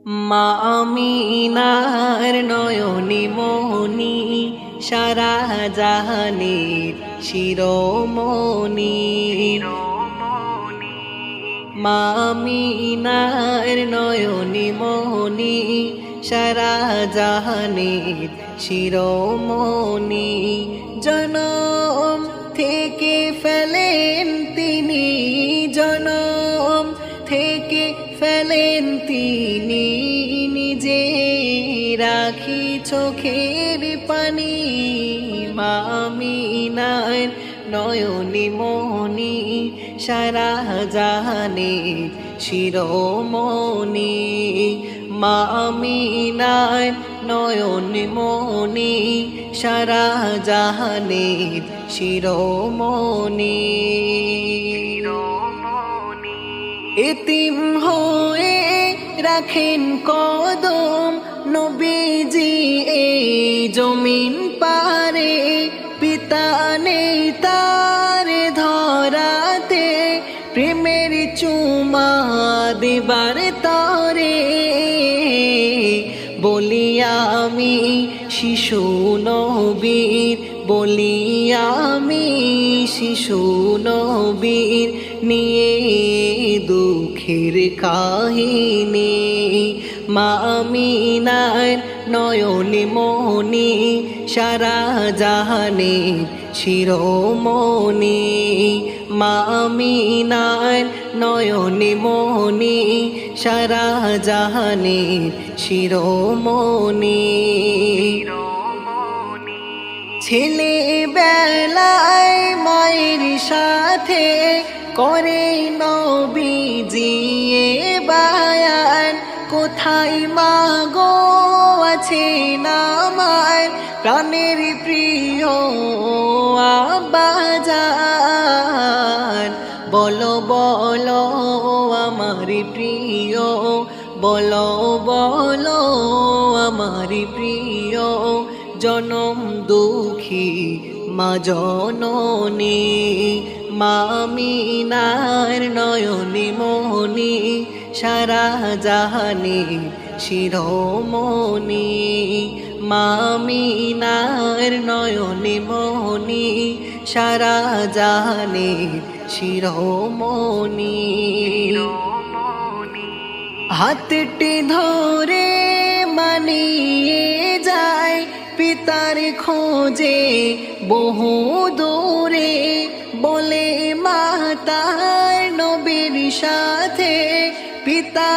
মা আমিনার নয়নে মোহনী সারা জাহানের শিরোমণি। মা আমিনার নয়নে মোহনী সারা জাহানের শিরোমণি। জনম থেকে ফেলেন তিনি, জনম থেকে ফেলেন তিনি, নিজে রাখি চোখের পানি। মা আমিনার নয়নে মোহনী সারা জাহানের শিরোমণি। মা আমিনার নয়নে মোহনী সারা জাহানের শিরোমণি। এতিম হয়ে রাখেন কদম নবীজি এই জমিন পারে। পিতা নেই তার ধরাতে, প্রেমের চুমা দেবার তরে। বলি আমি শিশু নবীর, বলি আমি শিশু নবীর, নিয়ে দুঃখের কাহিনী। মা আমিনার নয়নে মোহনী সারা জাহানের শিরোমণি। মা আমিনার নয়নে মোহনী সারা জাহানের শিরোমণি। ছেলে বেলায় মায়ের সাথে করে নবীজি বায়ান। কোথায় মা গো আছে আমার প্রাণের প্রিয় আব্বাজান। বলো বলো আমার প্রিয়, বলো বলো আমার প্রিয়, জনম দুঃখী মা জননী। মা আমিনার নয়নে মোহনী সারা জাহানের শিরোমণি। মা আমিনার নয়নে মোহনী সারা জাহানের শিরোমণি। হাতটি ধরে মানিয়ে যায় পিতার খোঁজে বহু দূরে। বলে মাতার নবীর সাথে পিতা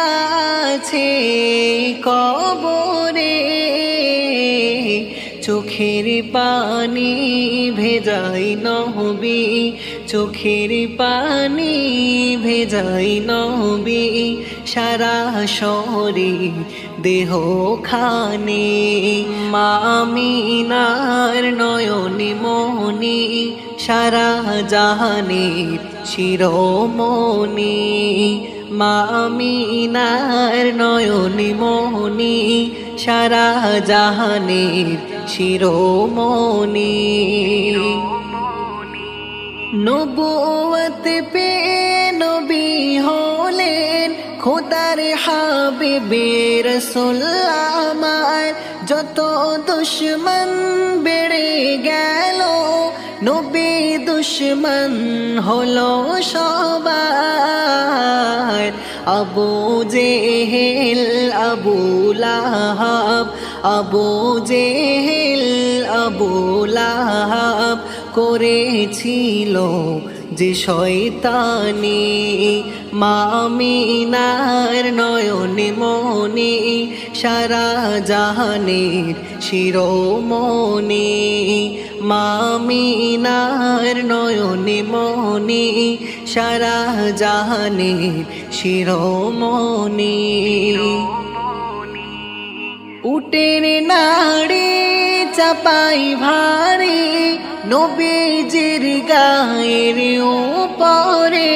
আছে কবরে। চোখের পানি ভেজাই নবী, চোখের পানি ভেজাই নবী, সারা শরীর দেহ খানে। মা আমিনার নয়নে মোহনী সারা জাহানের শিরোমণি। মা আমিনার নয়নে মোহনী সারা জাহানের শিরোমণি। নবুয়ত পে নবী হলেন খোদার হাবিবে রাসূল আমার। যত দুশমন বেড়ে গেল নবী দুশমন হলো সবার। আবু জেহেল আবু লাহাব, আবু জেহেল আবু লাহাব করেছিল যে শয়তানি। মা আমিনার নয়নে মোহনী সারা জাহানের শিরোমণি। মা আমিনার নয়নে মোহনী সারা জাহানের শিরোমণি। উটের নাড়ি চাপাই ভারী নবীজির গায়ের উপরে।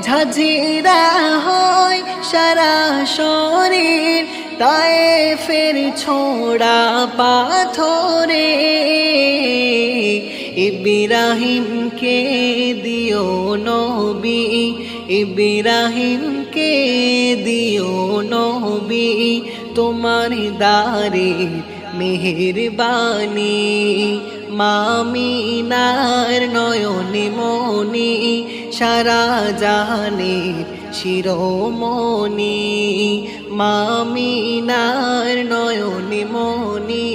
ঝাঁঝরা হয় সারা শরীর তায়েফের ছোড়া পাথরে। ইব্রাহিমকে দিও নবী, ইব্রাহিমকে দিও নবী। নবী তোমার দারে মেহেরবানি মামিনার নয়নে মনি সারা জাহানে শিরোমণি মামিনার নয়নে মনি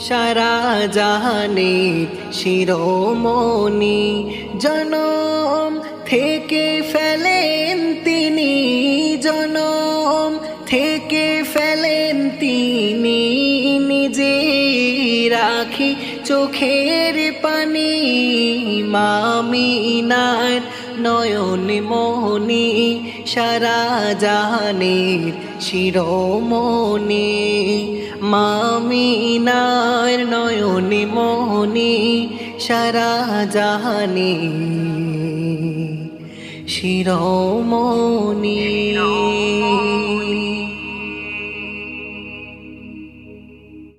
সারা জাহানে শিরোমণি জনম থেকে ফেলেন তিনি জনম থেকে ফেলেন তিনি নিজে রাখি চোখের পানি মামিনার নয়ন মোহনী সারা জাহানের শিরোমণি মামিনার নয়ন মোহনী সারা জাহানের শিরোমণি।